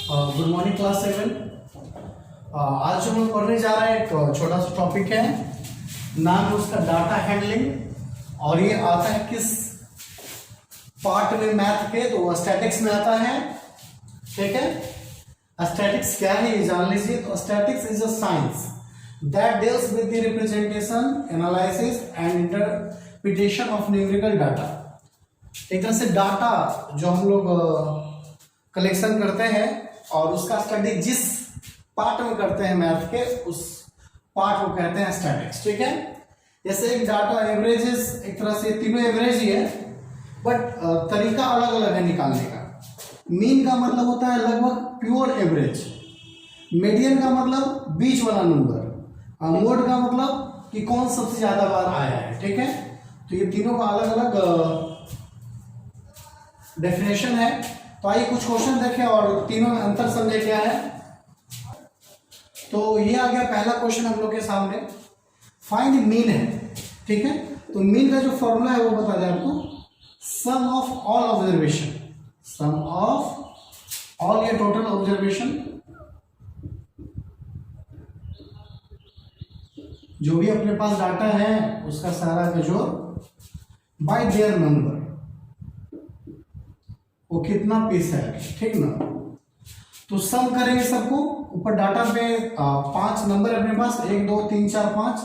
Good morning class 7। आज जो हम पढ़ने जा रहे हैं एक छोटा सा टॉपिक है, नाम है उसका डाटा हैंडलिंग। और ये आता है किस पार्ट में मैथ के, तो स्टैटिक्स में आता है। ठीक है, स्टैटिक्स क्या है ये जान लीजिए। तो statics is a science that deals with the representation, analysis and interpretation of numerical data. एक तरह से डाटा जो हम लोग कलेक्शन करते हैं और उसका स्टडी जिस पार्ट में करते हैं मैथ के, उस पार्ट को कहते हैं स्टैटिक्स। ठीक है, जैसे एक डाटा एवरेजेस, एक तरह से तीनों एवरेज ही है, बट तरीका अलग अलग है निकालने का। मीन का मतलब होता है लगभग प्योर एवरेज, मीडियन का मतलब बीच वाला नंबर, मोड का मतलब कि कौन सबसे ज्यादा बार आया है। ठीक है, तो ये तीनों का अलग अलग डेफिनेशन है। तो आइए कुछ क्वेश्चन देखें और तीनों में अंतर समझे क्या है। तो ये आ गया पहला क्वेश्चन हम लोग के सामने, फाइंड मीन है। ठीक है, तो मीन का जो फॉर्मूला है वो बता दें आपको, sum of all observation, sum of all ये टोटल ऑब्जर्वेशन, जो भी अपने पास डाटा है उसका सारा का जोड़, बाय देयर नंबर, वो कितना पीस है। ठीक ना, तो सम करेंगे सबको। ऊपर डाटा पे 5 नंबर अपने पास, 1 2 3 4 5,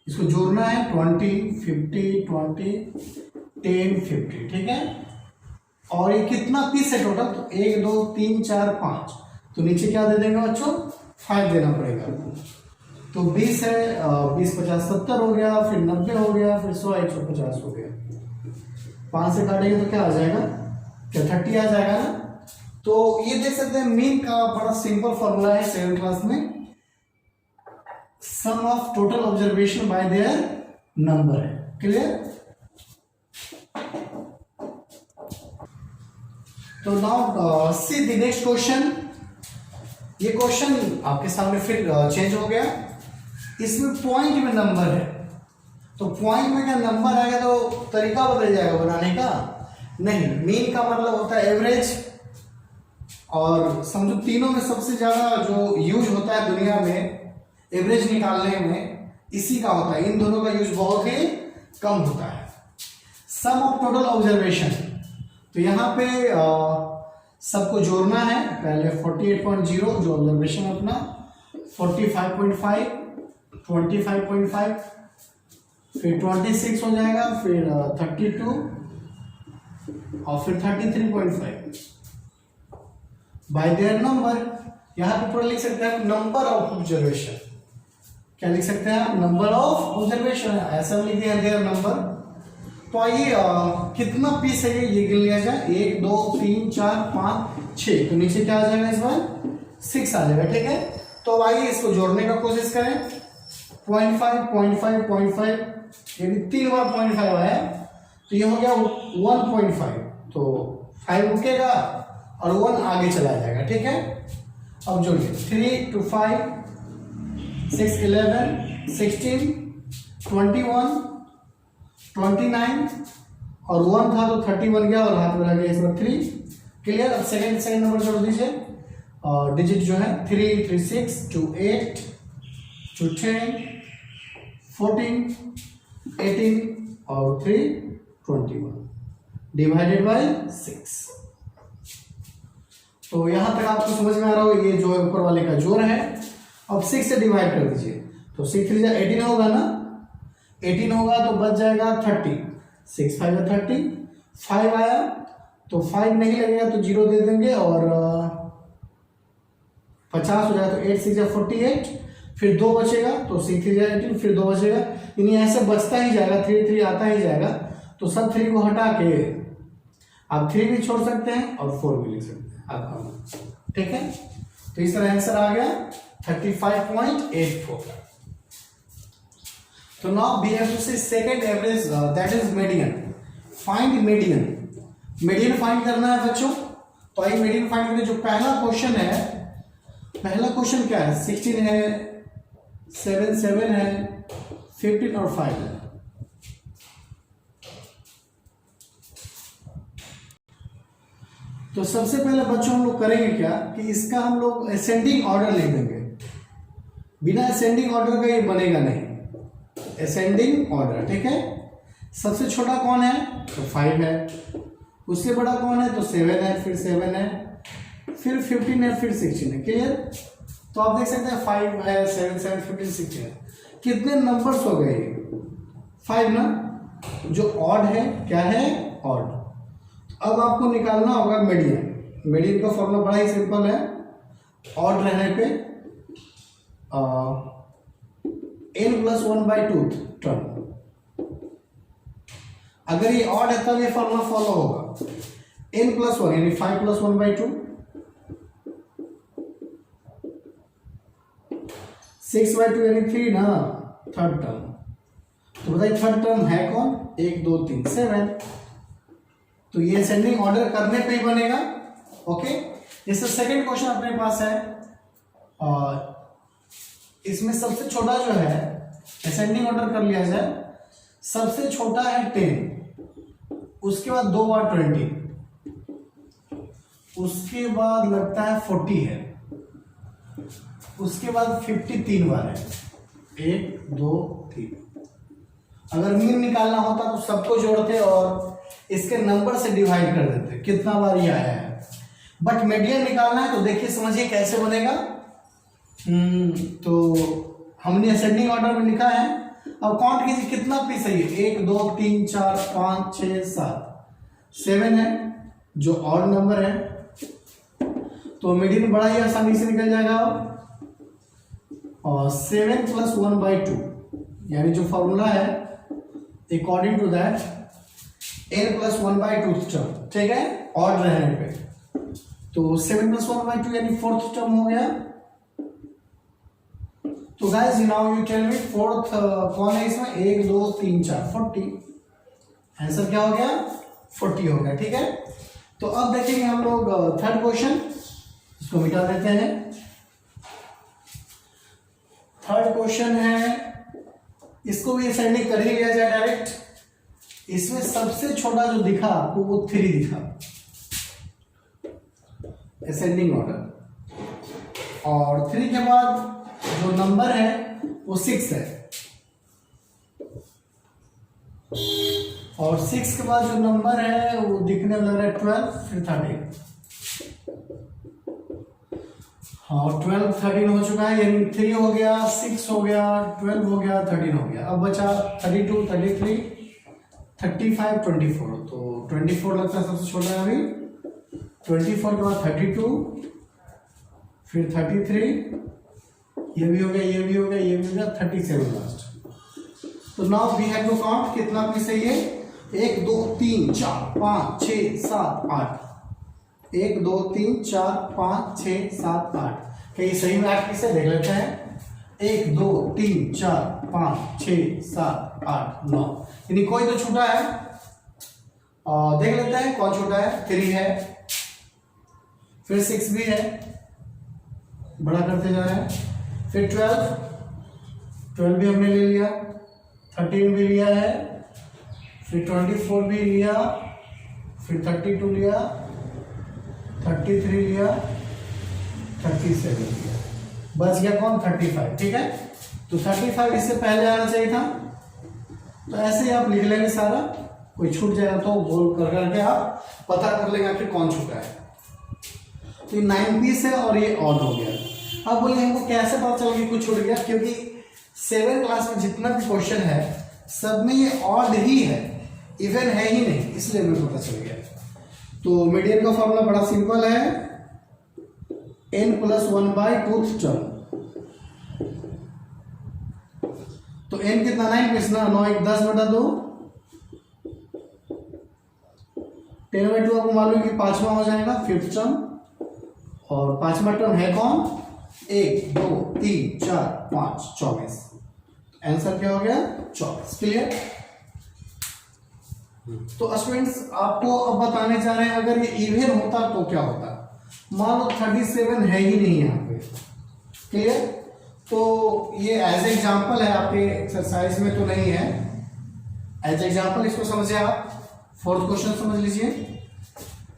इसको जोड़ना है 20 50 20 10 50। ठीक है, और ये कितना पीस है टोटल, तो 1 2 3 4 5, तो नीचे क्या दे देंगे बच्चों, 5 देना पड़ेगा। तो 20 है, 20 50 70 हो गया, फिर 90 हो गया, फिर 100 150 हो गया। 5 से काटेंगे तो क्या आ जाएगा, क्या 30 आ जाएगा ना। तो ये देख सकते हैं मीन का बड़ा सिंपल फॉर्मूला है 7th क्लास में, sum of total observation by their number है। क्लियर। तो now see the next question. ये क्वेश्चन आपके सामने फिर चेंज हो गया, इसमें पॉइंट में नंबर है। तो पॉइंट में क्या नंबर आएगा तो तरीका बदल जाएगा बनाने का, नहीं। मीन का मतलब होता है एवरेज, और समझो तीनों में सबसे ज्यादा जो यूज होता है दुनिया में एवरेज निकालने में, इसी का होता है। इन दोनों का यूज बहुत ही कम होता है। सम ऑफ टोटल ऑब्जर्वेशन, तो यहाँ पे सबको जोड़ना है। पहले 48.0 जो ऑब्जर्वेशन अपना, 45.5 25.5, फिर 26 हो जाएगा, फिर 32 और फिर 33.5 बाय देयर नंबर। यहां पे पूरा लिख सकते हैं नंबर ऑफ ऑब्जर्वेशन। क्या लिख सकते हैं आप, नंबर ऑफ ऑब्जर्वेशन, ऐसा लिख दिया देयर नंबर। तो आइए कितना पीस है ये गिन लिया जाए, 1 2 3 4 5 6, तो नीचे क्या आ जाएगा इस बार 6 आ जाएगा। ठीक है, तो आइए इसको जोड़ने का कोशिश करें। 0.5 0.5 0.5, यानी 3 बार 0.5 आया, तो ये हो गया 1.5, तो 5 रुकेगा और 1 आगे चला जाएगा। ठीक है, अब जोड़िए 3 2 5 6 11 16 21 29 और 1 था तो 30 बन गया और हाथ में रह गया इस बार 3। क्लियर। अब सेकंड नंबर जोड़ दीजिए, और डिजिट जो है 3 3 6 2 8 2 10 14 18 और 3 21 डिवाइडेड बाय 6। तो यहां तक आपको समझ में आ रहा हो, ये जो ऊपर वाले का जोड़ है। अब 6 से डिवाइड कर दीजिए, तो 6 3 18 होगा ना, 18 होगा तो बच जाएगा 30, 6 5 30, 5 आया तो 5 नहीं लगेगा तो 0 दे देंगे, और 50 हो जाएगा तो 8 6 48, फिर 2 बचेगा तो 6 3 18, फिर 2 बचेगा, यानी ऐसे बचता ही जाएगा, 3 3 आता ही जाएगा। तो सब 3 को हटा के आप 3 भी छोड़ सकते हैं और 4 भी लिख सकते हैं आपका। ठीक है, तो इस तरह आंसर आ गया 35.84। तो now we have to see second average, that is median. Find median, median find करना है बच्चों। तो आइए मीडियन फाइंड करने, जो पहला क्वेश्चन है, पहला क्वेश्चन क्या है, 16 है, 7 7 है, 15 और 5 है। तो सबसे पहले बच्चों हम लोग करेंगे क्या कि इसका हम लोग असेंडिंग ऑर्डर लिख देंगे। बिना असेंडिंग ऑर्डर का ये बनेगा नहीं, असेंडिंग ऑर्डर, ठीक है। सबसे छोटा कौन है तो 5 है, उससे बड़ा कौन है तो 7 है, फिर 7 है, फिर 15 है, फिर 16 है। क्लियर? तो आप देख सकते हैं 5 है, 7 7 15 16 है। कितने नंबर्स हो गए? 5 ना। जो ऑड है क्या है? ऑड। अब आपको निकालना होगा मीडियन। मीडियन का फॉर्मूला बड़ा ही सिंपल है। ऑड रहने पे n+1/2 टर्म। अगर ये ऑड है तब ये फॉर्मूला फॉलो होगा। n+1 यानी 5+1/2, 6/2 यानी 3 ना, थर्ड टर्म। तो बताइए थर्ड टर्म है कौन? 1 2 3 7। तो ये असेंडिंग ऑर्डर करने पे ही बनेगा। ओके, जैसे सेकंड क्वेश्चन अपने पास है और इसमें सबसे छोटा जो है असेंडिंग ऑर्डर कर लिया जाए। सबसे छोटा है 10, उसके बाद 2 बार 20, उसके बाद लगता है 40 है, उसके बाद 50 3 बार है, 1 2 3। अगर मीन निकालना होता तो सबको जोड़ते और इसके नंबर से डिवाइड कर देते कितना बार ये आया है। बट मीडियन निकालना है तो देखिए समझिए कैसे बनेगा। तो हमने असेंडिंग ऑर्डर में लिखा है। अब काउंट कीजिए कितना पीस है ये, 1 2 3 4 5 6 7 7 है जो ऑड नंबर है। तो मीडियन बड़ा ही आसानी से निकल जाएगा। और 7+1/2 यानी जो फॉर्मूला है according to that n+1/2 term, ठीक है, ऑड रहने पे। तो 7+1/2 यानी फोर्थ टर्म हो गया। तो guys now you tell me fourth कौन है इसमें? 1 2 3 4 40। आंसर क्या हो गया? 40 हो गया, ठीक है। तो अब देखेंगे हम लोग थर्ड क्वेश्चन, इसको मिटा देते हैं। थर्ड क्वेश्चन है, इसको भी असेंडिंग कर ही लिया जाए डायरेक्ट। इसमें सबसे छोटा जो दिखा आपको वो 3 दिखा, असेंडिंग ऑर्डर। और 3 के बाद जो नंबर है वो 6 है, और 6 के बाद जो नंबर है वो दिखने लग रहा है 12, फिर 13। हाँ 12 13 हो चुका है, यानी 3 हो गया, 6 हो गया, 12 हो गया, 13 हो गया। अब बचा 32 33 35 24। तो 24 लगता है सबसे छोटा है अभी। 24 के बाद 32, फिर 33, ये भी हो गया, ये भी हो गया, ये भी हो गया, 37 लास्ट। तो now we have to count कितना पीस है ये? 1 2 3 4 5 6 7 8। 1 2 3 4 5 6 7 8। क्या ये सही में 8 पीस है? देख लेते हैं। 1 2 3 4 5 6 7 8 9, यानी कोई तो छूटा है। देख लेते हैं कौन छूटा है। 3 है, फिर 6 भी है, बड़ा करते जा रहे हैं। फिर 12 भी हमने ले लिया, 13 भी लिया है, फिर 24 भी लिया, फिर 32 लिया, 33 लिया, 37 लिया। बच गया कौन? 35, ठीक है। तो 35 इससे पहले आना चाहिए था। तो ऐसे ही आप लिख लेंगे सारा, कोई छूट जाएगा तो गोल कर करके आप पता कर लेंगे आखिर कौन छूटा है। तो ये 9 पीस है और ये ऑड हो गया। अब बोलिए हमको कैसे पता चल गया कुछ छूट गया? क्योंकि 7 क्लास में जितना भी क्वेश्चन है सब में ये ऑड ही है, इवन है ही नहीं, इसलिए हमें पता चल गया। तो मीडियन का फॉर्मूला बड़ा सिंपल है, n+1/2 टर्म। तो n कितना? 9 पीस ना, 9 1 10/2, 10/2 आपको मालूम है कि 5वां हो जाएगा, 5th टर्म। और 5वां टर्म है कौन? 1 2 3 4 5 24। आंसर क्या हो गया? 24। क्लियर? तो स्टूडेंट्स आपको अब बताने जा रहे हैं अगर ये इवन होता तो क्या होता। मान लो 37 है ही नहीं यहाँ पे। क्लियर? तो ये एज एग्जाम्पल है, आपके एक्सरसाइज में तो नहीं है, एज एग्जाम्पल इसको समझे आप। फोर्थ क्वेश्चन समझ लीजिए।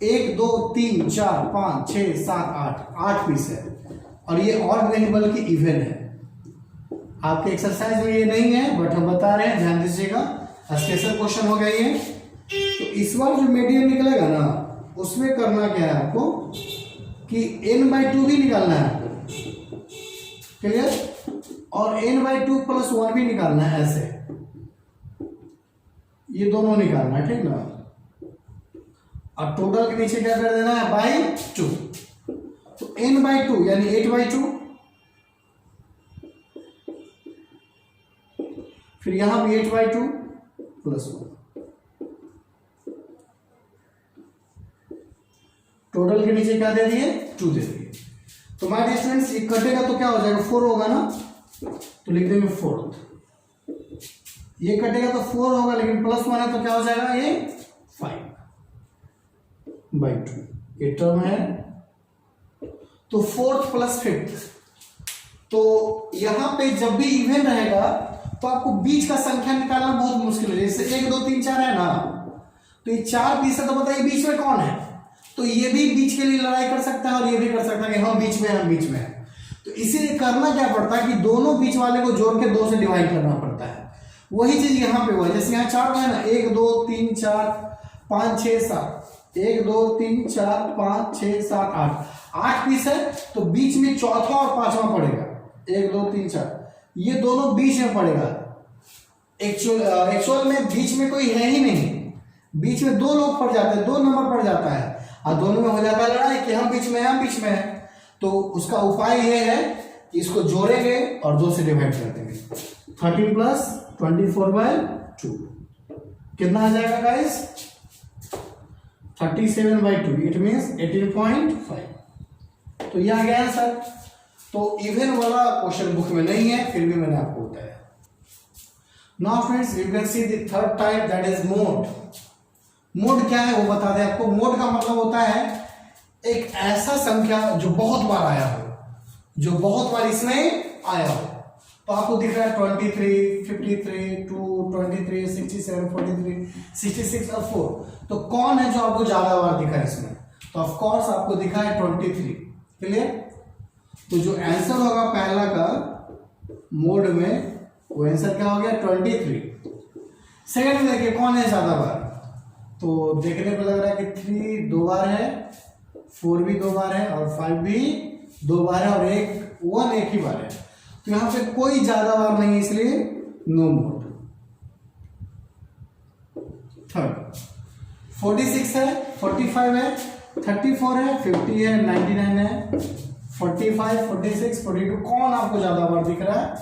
1 2 3 4 5 6 7 8 पीस है, और ये ऑड नहीं बल्कि इवन है। आपके एक्सरसाइज में ये नहीं है बट हम बता रहे हैं, ध्यान दीजिएगा, स्पेशल क्वेश्चन हो गया ये। तो इस बार जो मीडियन निकलेगा ना, उसमें करना क्या है आपको कि n/2 भी निकालना है आपको, क्लियर, और n/2 + 1 भी निकालना है, ऐसे ये दोनों निकालना है, ठीक ना। और टोटल के नीचे क्या कर देना है, /2। तो n/2 यानी 8/2, फिर यहां भी 8/2 + 1, टोटल के नीचे क्या दे दिए, 2 दे दिए। तो माय डियर स्टूडेंट्स, ये कटेगा तो क्या हो जाएगा, 4 होगा ना, तो लिख देंगे 4। ये कटेगा तो 4 होगा, लेकिन +1 है तो क्या हो जाएगा, ये 5/2, ये टर्म है। तो 4th + 5th, तो यहां पे जब भी इवन रहेगा तो आपको बीच का संख्या निकालना बहुत मुश्किल है। जैसे 1 2 3 4 है ना, तो ये 4 पीस है, तो बताइए बीच में कौन है। तो ये भी बीच के लिए लड़ाई कर सकता है और ये भी कर सकता है कि हम बीच में हैं, हम बीच में हैं। तो इसीलिए करना क्या पड़ता है कि दोनों बीच वाले को जोड़ के 2 से डिवाइड करना पड़ता है। वही चीज यहां पे हुआ, जैसे यहाँ 4 है ना, 1 2 3 4 5 6 7, 1 2 3 4 5 6 7 8 पीस है, तो बीच में चौथा और पांचवा पड़ेगा, 1 2 3 4, ये दोनों बीच में पड़ेगा। एक्चुअल में बीच में कोई है ही नहीं, बीच में 2 लोग पड़ जाते हैं, 2 नंबर पड़ जाता है, और दोनों में हो जाता है लड़ाई कि हम बीच में हैं, हम बीच में हैं। तो उसका उपाय ये है कि इसको जोड़ेंगे और 2 से डिवाइड कर देंगे। 13 + 24/2 कितना आ जाएगा गाइस, 37/2, इट मींस 18.5। तो ये आ गया आंसर। तो इवन वाला क्वेश्चन बुक में नहीं है, फिर भी मैंने आपको बताया। Now friends, you can see the third type, that is mode. Mode क्या है वो बता दें आपको। मोड का मतलब होता है एक ऐसा संख्या जो बहुत बार आया हो, जो बहुत बार इसमें आया हो। तो आपको दिख रहा है 23, 53, 2, 23, 67, 43, 66 और 4। तो कौन है जो आपको ज्यादा बार दिखा है इसमें, तो ऑफ कोर्स आपको दिखा है 23। क्लियर। तो जो आंसर होगा पहला का मोड में, वो आंसर क्या हो गया, 23। सेकंड में देखिए कौन है ज्यादा बार, तो देखने पे लग रहा है कि 3 2 बार है, 4 भी 2 बार है, और 5 भी 2 बार है, और 1 एक ही बार है। तो यहां पे कोई ज्यादा बार नहीं है, इसलिए नो मोड। थर्ड 46 है, 45 है, 34 है, 50 है, 99 है, 45, 46, 42, कौन आपको ज्यादा बार दिख रहा है।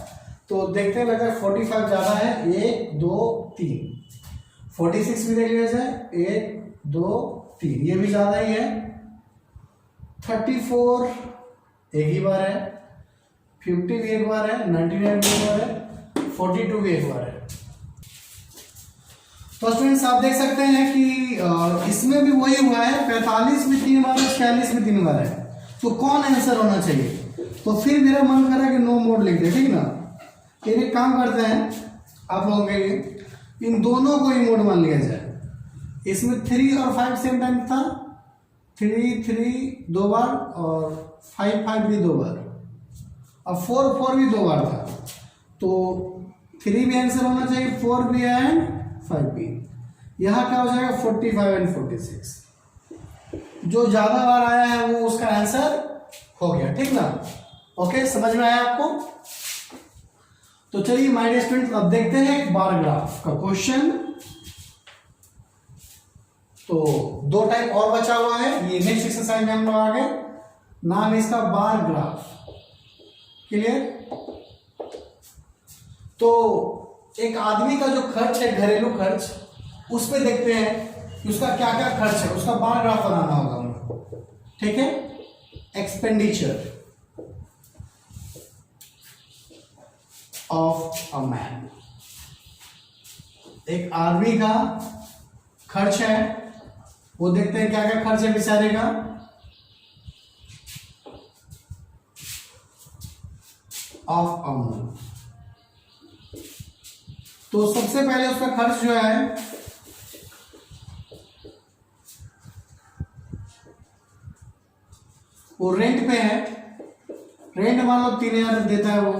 तो देखते लगा 45 ज्यादा है, 1 2 3। 46 भी देख लिया जाए, 1 2 3, ये भी ज्यादा ही है। 34 एक ही बार है, 50 भी एक बार है, 99 भी एक बार है, 42 भी एक बार है। तो स्टूडेंट्स आप देख सकते हैं कि इसमें भी वही हुआ है, 45 भी 3 बार है, 46 भी 3 बार है। तो कौन आंसर होना चाहिए। तो फिर मेरा मन करा कि नो मोड लिख दे, ठीक ना। फिर एक काम करते हैं आप लोगों के लिए, इन दोनों को ही मोड मान लिया जाए। इसमें 3 और 5 सेम टाइम था, 3 3 2 बार, और 5 5 भी 2 बार, और 4 4 भी 2 बार था। तो 3 भी आंसर होना चाहिए, 4 भी एंड 5 भी। यहाँ क्या हो जाएगा, 45 एंड 46। जो ज्यादा बार आया है वो उसका आंसर हो गया, ठीक ना। ओके, समझ में आया आपको। तो चलिए माय डियर स्टूडेंट्स, अब देखते हैं एक बार ग्राफ का क्वेश्चन। तो 2 टाइप और बचा हुआ है, ये नेक्स्ट एक्सरसाइज में हम लोग आगे, नाम इसका बार ग्राफ। क्लियर। तो एक आदमी का जो खर्च है, घरेलू खर्च, उस पे देखते हैं कि उसका क्या क्या खर्च है, उसका बार ग्राफ बनाना होगा हमको, ठीक है। एक्सपेंडिचर ऑफ अ मैन, एक आदमी का खर्च है, वो देखते हैं क्या क्या खर्च है बेचारे का। ऑफ अ मंथ, तो सबसे पहले उसका खर्च जो है वो रेंट पे है, रेंट मान लो 3000 देता है वो।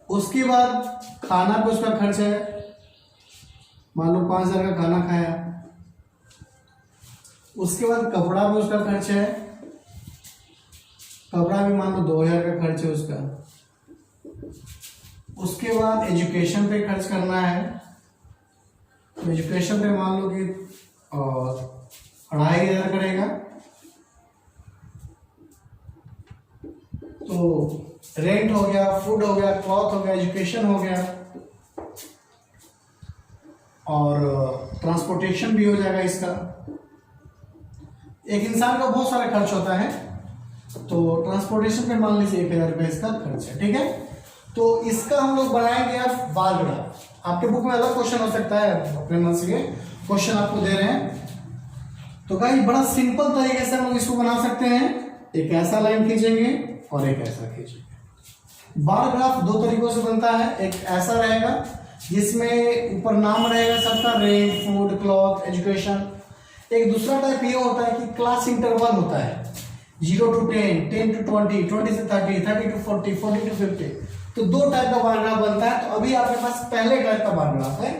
उसके बाद खाना पे उसका खर्च है, मान लो 5000 का खाना खाया। उसके बाद कपड़ा पे उसका खर्च है, कपड़ा भी मान लो 2000 का खर्च है उसका। उसके बाद एजुकेशन पे खर्च करना है, तो एजुकेशन पे मान लो कि 2500 करेगा। तो रेंट हो गया, फूड हो गया, क्लॉथ हो गया, एजुकेशन हो गया, और ट्रांसपोर्टेशन भी हो जाएगा इसका। एक इंसान का बहुत सारा खर्च होता है, तो ट्रांसपोर्टेशन पे मान लीजिए 1000 रुपये इसका खर्च है, ठीक है। तो इसका हम लोग बनाएंगे अब बार ग्राफ। आपके बुक में अलग क्वेश्चन हो सकता है, अपने मन से क्वेश्चन आपको दे रहे हैं। तो गाइस बड़ा सिंपल तरीके से हम लोग इसको बना सकते हैं। एक ऐसा लाइन खींचेंगे और एक ऐसा खींचेंगे। बार ग्राफ दो तरीकों से बनता है, एक ऐसा रहेगा जिसमें ऊपर नाम रहेगा सबका, रेंट, फूड, क्लॉथ, एजुकेशन। एक दूसरा टाइप ये होता है कि क्लास इंटरवल होता है, 0 to 10, 10 to 20, 20 से 30, 30 to 40, 40 to 50। तो दो टाइप का बार ग्राफ बनता है। तो अभी आपके पास पहले टाइप का बार ग्राफ है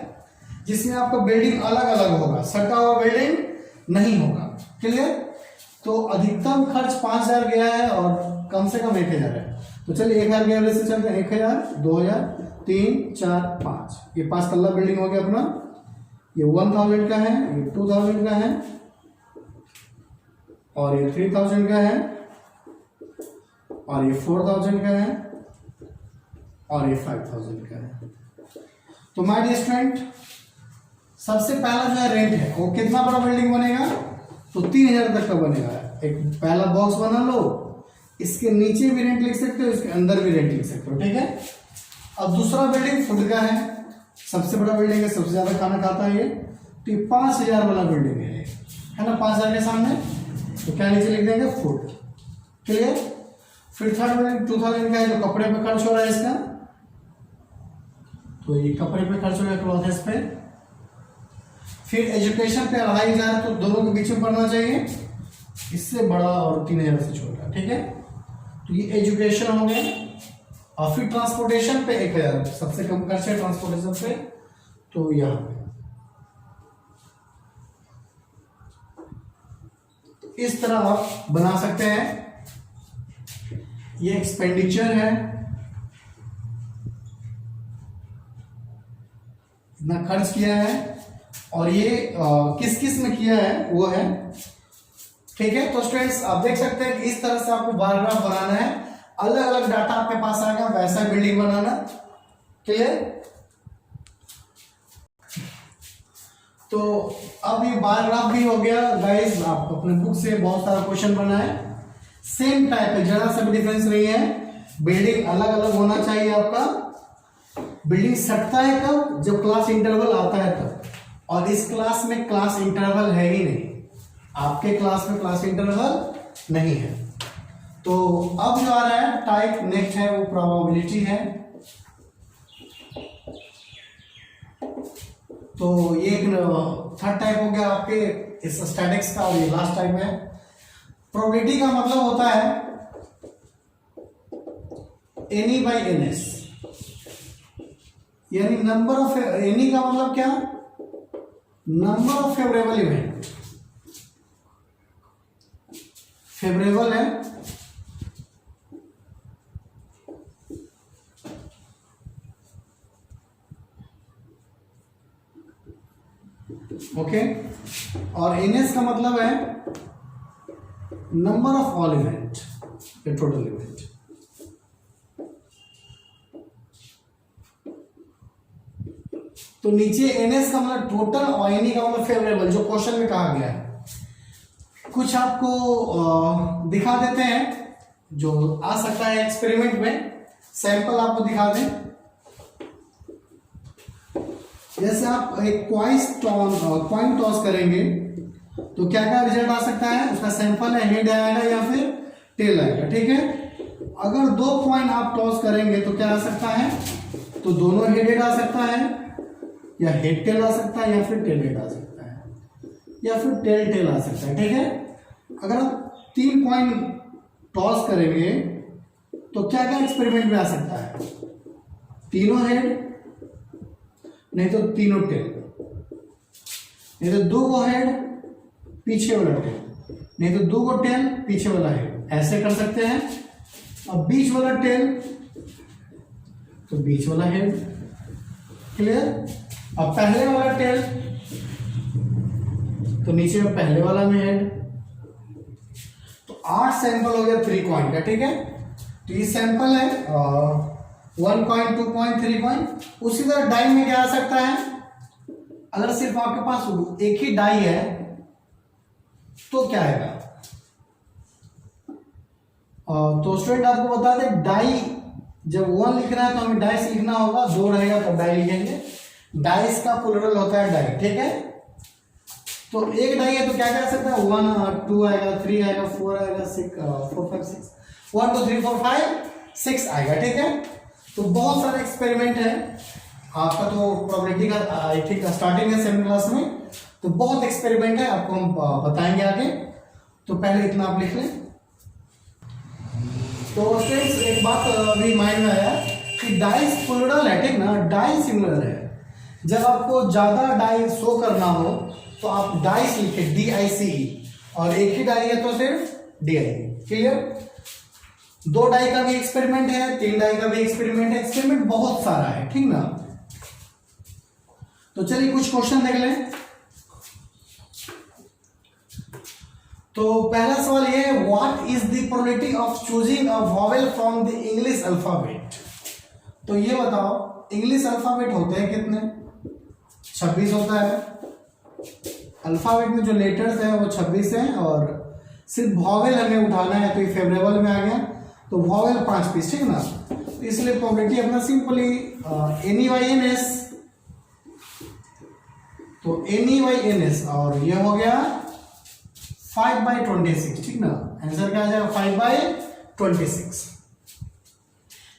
जिसमें आपका बिल्डिंग अलग अलग होगा, सटा हुआ बिल्डिंग नहीं होगा। क्लियर? तो अधिकतम खर्च 5000 गया है और कम से कम 1000 है। तो चलिए 1000 के एवरेज से चलते हैं। 1000, 2000, 3, 4, 5। ये 5 तल्ला बिल्डिंग हो गया अपना। ये 1000 का है, ये 2000 का है, और ये 3000 का है, और ये 4000 का है, और ये 5000 का है। तो माय डियर स्टूडेंट, सबसे पहला जो है रेंट है, वो कितना बड़ा बिल्डिंग बनेगा? तो 3000 तक का बनेगा। एक पहला बॉक्स बना लो, इसके नीचे भी रेंट लिख सकते हो, इसके अंदर भी रेंट लिख सकते हो, ठीक है। अब दूसरा बिल्डिंग फूड का है, सबसे बड़ा बिल्डिंग है, सबसे ज्यादा खाना खाता है ये। तो ये 5000 वाला बिल्डिंग है ना, 5000 के सामने। तो क्या नीचे लिख देंगे? फूड। क्लियर? फिर थर्ड बिल्डिंग 2000 का है, जो कपड़े पे खर्च हो रहा है इसका, तो ये कपड़े पे खर्च हो गया, क्लॉथेस पे। फिर एजुकेशन पे 2500, तो दोनों के बीच में पढ़ना चाहिए, इससे बड़ा और 3000 से छोटा, ठीक है। तो ये एजुकेशन हो गया। और फिर ट्रांसपोर्टेशन पे 1000, सबसे कम खर्च है ट्रांसपोर्टेशन पे, तो यहाँ पे इस तरह आप बना सकते हैं। ये एक्सपेंडिचर है, इतना खर्च किया है, और ये किस किस में किया है वो है, ठीक है। तो स्टूडेंट्स आप देख सकते हैं कि इस तरह से आपको बार ग्राफ बनाना है। अलग अलग डाटा आपके पास आएगा, वैसा बिल्डिंग बनाना। क्लियर? तो अब ये बार ग्राफ भी हो गया गाइस। आप अपने बुक से बहुत सारा क्वेश्चन बनाए, सेम टाइप है, जरा सा भी डिफरेंस नहीं है। बिल्डिंग अलग अलग होना चाहिए आपका। बिल्डिंग सटता है कब? जब क्लास इंटरवल आता है तब। और इस क्लास में क्लास इंटरवल है ही नहीं, आपके क्लास में क्लास इंटरवल नहीं है। तो अब जो आ रहा है टाइप नेक्स्ट है, वो प्रोबेबिलिटी है। तो ये एक थर्ड टाइप हो गया आपके इस स्टैटिक्स का, और ये लास्ट टाइप है। प्रोबेबिलिटी का मतलब होता है एनी बाई एनएस, यानी नंबर ऑफ, एनी का मतलब क्या? Number of favourable event. Favourable है, ओके। और एनएस का मतलब है number of all event, total event. तो नीचे एनएस का मतलब टोटल और एनी का मतलब फेवरेबल, जो क्वेश्चन में कहा गया है। कुछ आपको दिखा देते हैं जो आ सकता है एक्सपेरिमेंट में, सैंपल आपको दिखा दें। जैसे आप एक कॉइन टॉस करेंगे तो क्या क्या रिजल्ट आ सकता है? उसका सैंपल है, हेड आएगा या फिर टेल आएगा, ठीक है। अगर 2 कॉइन आप टॉस करेंगे तो क्या आ सकता है? तो दोनों हेडेड आ सकता है, या हेड टेल आ सकता है, या फिर टेल हेड आ सकता है, या फिर टेल टेल आ सकता है, ठीक है। अगर आप 3 कॉइन टॉस करेंगे तो क्या क्या एक्सपेरिमेंट में आ सकता है? तीनों हेड, नहीं तो तीनों टेल, नहीं तो 2 हेड पीछे वाला टेल, नहीं तो 2 टेल पीछे वाला हेड, ऐसे कर सकते हैं। अब बीच वाला टेल तो बीच वाला हेड, क्लियर। अब पहले वाला टेल तो नीचे में पहले वाला में हेड। तो 8 सैंपल हो गया 3 कॉइन का, ठीक है। तो ये सैंपल है 1 कॉइन, 2 कॉइन, 3 कॉइन। उसी तरह डाई में क्या आ सकता है? अगर सिर्फ आपके पास एक ही डाई है तो क्या आएगा? तो स्टूडेंट आपको बता दें, डाई जब 1 लिखना है तो हमें डाइस लिखना होगा, 2 रहेगा तो डाई लिखेंगे। डाइस का प्लूरल होता है डाई, ठीक है। तो एक डाई है तो क्या कर सकता है? 1 2 आएगा, 3 आएगा, 4 आएगा, 6 4 5 6 1 2 3 4 5 6 आएगा, ठीक है। तो बहुत सारे एक्सपेरिमेंट है आपका, तो प्रोबेबिलिटी का आई थिंक स्टार्टिंग है 7th क्लास में, तो बहुत एक्सपेरिमेंट है, आपको हम बताएंगे आगे। तो पहले इतना आप लिख लें। तो स्टूडेंट्स एक बात अभी माइंड में आया कि डाइस प्लूरल है, ठीक ना, डाई सिंगुलर है। जब आपको ज्यादा डाई शो करना हो तो आप डाइस लिखे, DICE, और एक ही डाई है तो सिर्फ DI, क्लियर। 2 डाई का भी एक्सपेरिमेंट है, 3 डाई का भी एक्सपेरिमेंट है, एक्सपेरिमेंट बहुत सारा है, ठीक ना। तो चलिए कुछ क्वेश्चन देख लें। तो पहला सवाल ये है, what is the probability of choosing a vowel from the English alphabet. तो ये बताओ, इंग्लिश अल्फाबेट होते हैं कितने? 26 होता है। अल्फाबेट में जो लेटर्स है वो 26 है, और सिर्फ वॉवेल हमें उठाना है तो ये फेवरेबल में आ गया, तो वॉवेल 5 पीस, ठीक ना। तो इसलिए प्रोबेबिलिटी अपना सिंपली NEYNS, तो NEYNS, और ये हो गया 5/26, ठीक ना। आंसर क्या आ जाएगा? 5/26।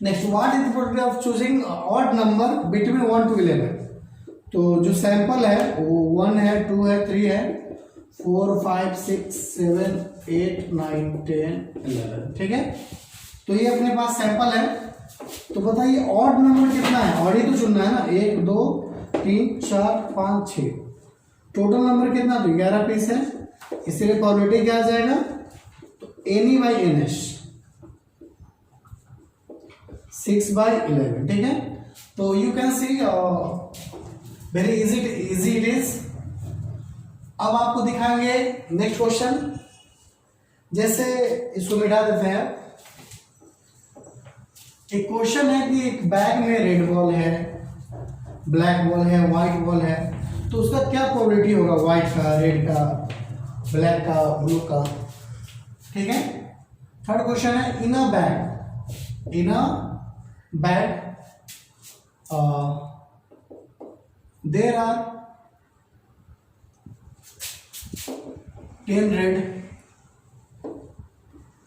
Next, what is the probability of choosing odd number between 1 to 11। तो जो सैंपल है वो 1 है, 2 है, 3 है, 4 5 6 7 8 9 10 11, ठीक है। तो ये अपने पास सैंपल है। तो बताइए ऑड नंबर कितना है? ऑड ही तो चुनना है ना। 1 2 3 4 5 6, टोटल नंबर कितना? तो 11 पीस है, इसलिए प्रोबेबिलिटी क्या आ जाएगा? तो NEYNS 6/11, ठीक है। तो you can see very easy it is. अब आपको दिखाएंगे नेक्स्ट क्वेश्चन। जैसे इसको मिटा देते हैं। एक क्वेश्चन है कि एक बैग में रेड बॉल है, ब्लैक बॉल है, व्हाइट बॉल है, तो उसका क्या प्रोबेबिलिटी होगा? व्हाइट का, रेड का, ब्लैक का, ब्लू का, ठीक है। थर्ड क्वेश्चन है, in a bag there are 10 red,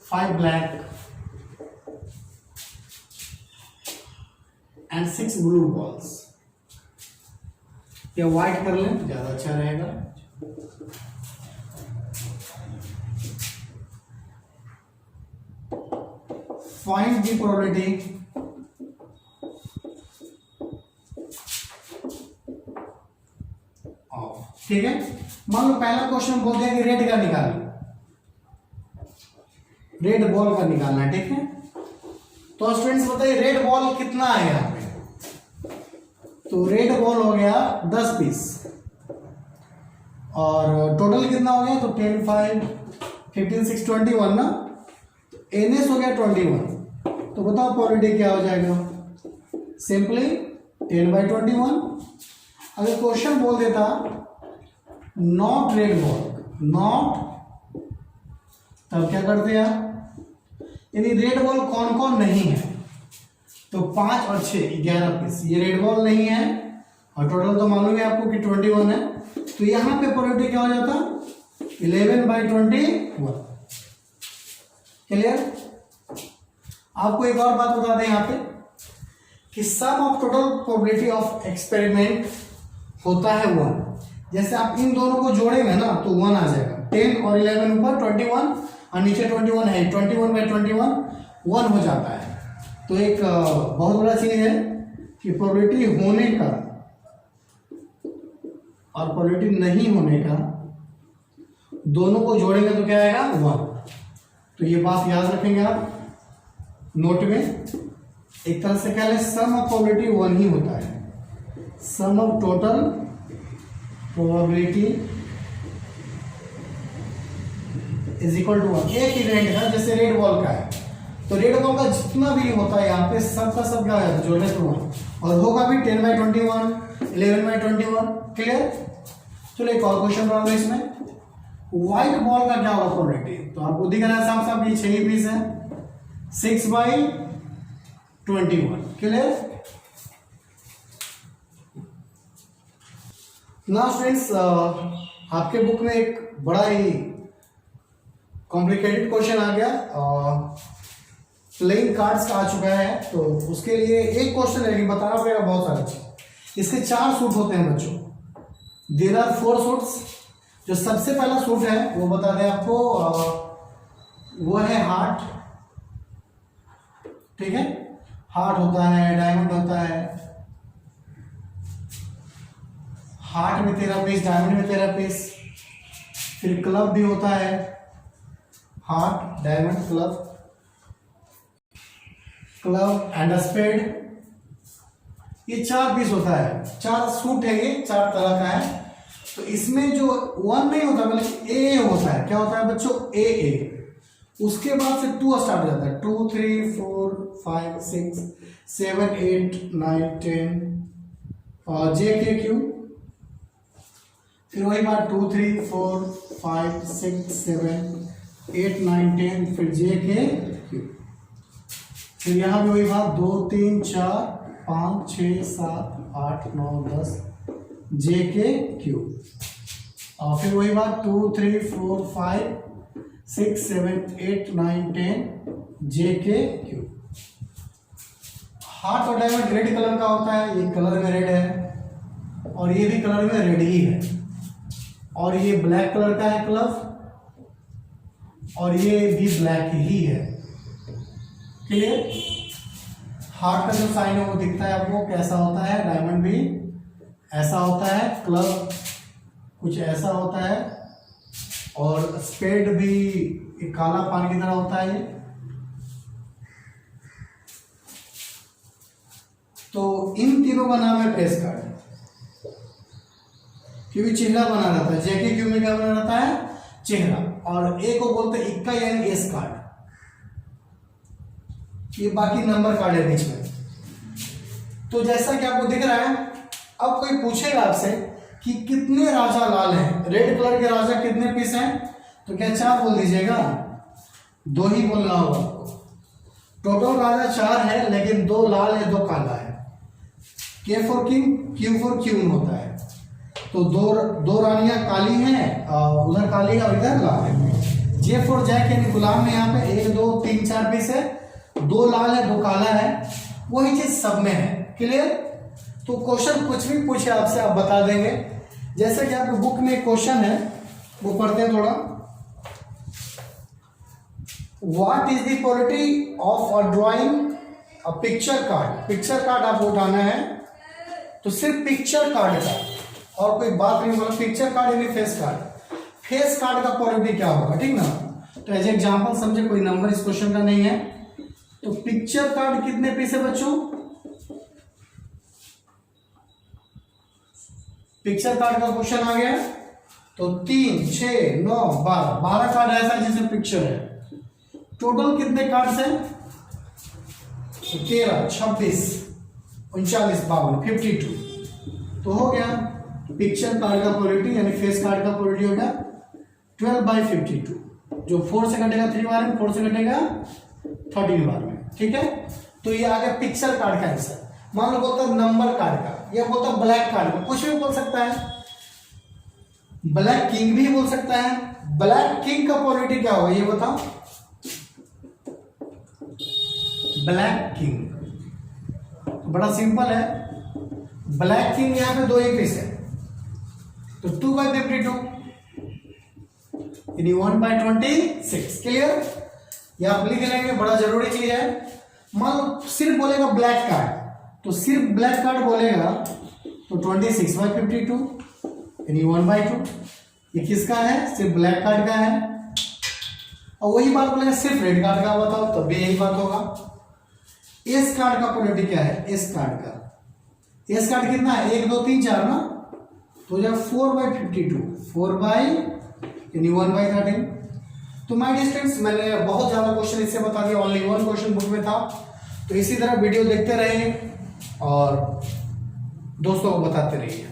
5 black and 6 blue balls. या व्हाइट कर लें, ज्यादा अच्छा रहेगा। फाइंड द प्रोबेबिलिटी ऑफ, ठीक है। मान लो पहला क्वेश्चन बोल दिया कि रेड का निकालना, रेड बॉल का निकालना है, ठीक है। तो स्टूडेंट्स बताइए रेड बॉल कितना है यहाँ पे? तो रेड बॉल हो गया 10 पीस, और टोटल कितना हो गया? तो 10 5 15 6 21 ना। तो NS हो गया 21। तो बताओ प्रोबेबिलिटी क्या हो जाएगा? सिंपली 10/21। अगर क्वेश्चन बोल देता नॉट रेड बॉल, नॉट, तब क्या करते आप? यानी रेड बॉल कौन कौन नहीं है? तो 5 और 6 11 पीस, ये रेड बॉल नहीं है, और टोटल तो मालूम है आपको कि 21 है। तो यहां पे प्रोबेबिलिटी क्या हो जाता? 11/21, क्लियर। आपको एक और बात बता दें यहाँ पे कि sum of total probability of experiment होता है 1। जैसे आप इन दोनों को जोड़ेंगे ना तो 1 आ जाएगा, 10 और 11 ऊपर 21 और नीचे 21 है, 21/21 1 हो जाता है। तो एक बहुत बड़ा चीज है कि प्रोबेबिलिटी होने का और प्रोबेबिलिटी नहीं होने का दोनों को जोड़ेंगे तो क्या आएगा 1। तो ये बात याद रखेंगे आप नोट में। एक तरह से कह लें सम ऑफ प्रोबेबिलिटी 1 ही होता है, sum of total probability is equal to 1। एक इवेंट है जैसे रेड बॉल का है, तो रेड बॉल का जितना भी होता है यहाँ पे सब का सब क्या हो जाता है जोड़ने पर 1, और होगा भी 10/21 11/21। क्लियर। चलो एक और क्वेश्चन बना लो इसमें। व्हाइट बॉल का क्या होगा प्रोबेबिलिटी, तो आपको दिख रहा है साफ साफ ये 6 पीस है 6/21। क्लियर। ना स्टूडेंट्स आपके बुक में एक बड़ा ही कॉम्प्लिकेटेड क्वेश्चन आ गया, प्लेइंग कार्ड्स का आ चुका है, तो उसके लिए एक क्वेश्चन है, बताना पड़ेगा बहुत सारे चीज। इसके 4 सूट होते हैं बच्चों, देयर आर 4 सूट्स। जो सबसे पहला सूट है वो बता दें आपको, वो है हार्ट। ठीक है, हार्ट होता है, डायमंड होता है, हार्ट में 13 पीस, डायमंड में 13 पीस। फिर क्लब भी होता है, heart diamond club, club and spade. ये 4 पीस होता है, 4 सूट है, ये 4 तरह का है। तो इसमें जो 1 नहीं होता बल्कि ए होता है। क्या होता है बच्चों, ए। उसके बाद से 2 स्टार्ट हो जाता है, 2 3 4 5 6 7 8 9 10 और जे के क्यू। फिर वही बात 2 3 4 5 6 7 8 9 10 फिर जे के क्यू। फिर यहाँ भी वही बात 2 3 4 5 6 7 8 9 10 जे के क्यू। और फिर वही बात 2 3 4 5 6 7 8 9 10 जे के क्यू। हार्ट और डायमंड रेड कलर का होता है, ये कलर में रेड है और ये भी कलर में रेड ही है, और ये ब्लैक कलर का है क्लब, और ये भी ब्लैक ही है। क्लियर। हार्ट का जो साइन है वो दिखता है आपको कैसा होता है, डायमंड भी ऐसा होता है, क्लब कुछ ऐसा होता है, और स्पेड भी एक काला पानी की तरह होता है ये। तो इन तीनों का नाम है फेस कार्ड, क्योंकि चेहरा बना रहता है। जेके क्यू में क्या बना रहता है, चेहरा। और ए को बोलते हैं इक्का यानी एस कार्ड। ये बाकी नंबर कार्ड है बीच में। तो जैसा कि आपको दिख रहा है, अब कोई पूछेगा आपसे कि कितने राजा लाल हैं, रेड कलर के राजा कितने पीस हैं, तो क्या 4 बोल दीजिएगा, 2 ही बोलना होगा आपको। टोटल राजा 4 है, लेकिन 2 लाल है 2 काला है। K for king, Q for queen होता है। तो दो रानियां काली हैं, उधर काली है और इधर लाल है। जे फॉर जैक यानी गुलाम में यहाँ पे 1 2 3 4 पीस है, 2 लाल है 2 काला है। वही चीज सब में है। क्लियर। तो क्वेश्चन कुछ भी पूछे आपसे आप बता देंगे। जैसे कि आपके बुक में एक क्वेश्चन है, वो पढ़ते हैं थोड़ा। What is the probability of a drawing a picture card. Picture card आपको उठाना है, तो सिर्फ पिक्चर कार्ड का और कोई बात नहीं बोला। पिक्चर कार्ड यानी फेस कार्ड। फेस कार्ड का प्रोबेबिलिटी क्या होगा, ठीक ना। तो एज एग्जांपल समझे, कोई नंबर इस क्वेश्चन का नहीं है। तो पिक्चर कार्ड कितने पीस है बच्चों, पिक्चर कार्ड का क्वेश्चन आ गया। तो 3 6 9 12 कार्ड ऐसा जिसमें पिक्चर है। टोटल कितने कार्ड्स हैं, 13 26 39 52 52। तो हो गया पिक्चर कार्ड का प्रोबेबिलिटी यानी फेस कार्ड का प्रोबेबिलिटी हो गया 12/52। जो 4 से कटेगा 3 बार में, 4 से कटेगा 13 बार में। ठीक है। तो ये आ गया पिक्चर कार्ड का आंसर। मान लो बोलता है नंबर कार्ड का, या बोलता है ब्लैक कार्ड का, कुछ भी बोल सकता है। ब्लैक किंग भी बोल सकता है। ब्लैक किंग का प्रोबेबिलिटी क्या होगा ये बताओ। ब्लैक किंग बड़ा सिंपल है। ब्लैक किंग यहां पे 2 ही पीस है, तो 2/52। यानी 1/26। क्लियर? ये आप लिख लेंगे, बड़ा जरूरी चीज है। मान लो सिर्फ बोलेगा ब्लैक कार्ड, तो सिर्फ ब्लैक कार्ड बोलेगा तो 26/52 यानी 1/2। ये किसका है? सिर्फ ब्लैक कार्ड का है। और वही बात बोलेगा सिर्फ रेड कार्ड का, बताओ तब भी यही बात होगा। एस कार्ड का क्वालिटी क्या है? एस कार्ड का, एस कार्ड कितना है? 1 2 3 4 ना, तो हो जाएगा 4/52, 4 यानी 1/13। तो माय डियर स्टूडेंट्स, मैंने बहुत ज्यादा क्वेश्चन इससे बता दिया, ओनली 1 क्वेश्चन बुक में था। तो इसी तरह वीडियो देखते रहिए और दोस्तों को बताते रहिए।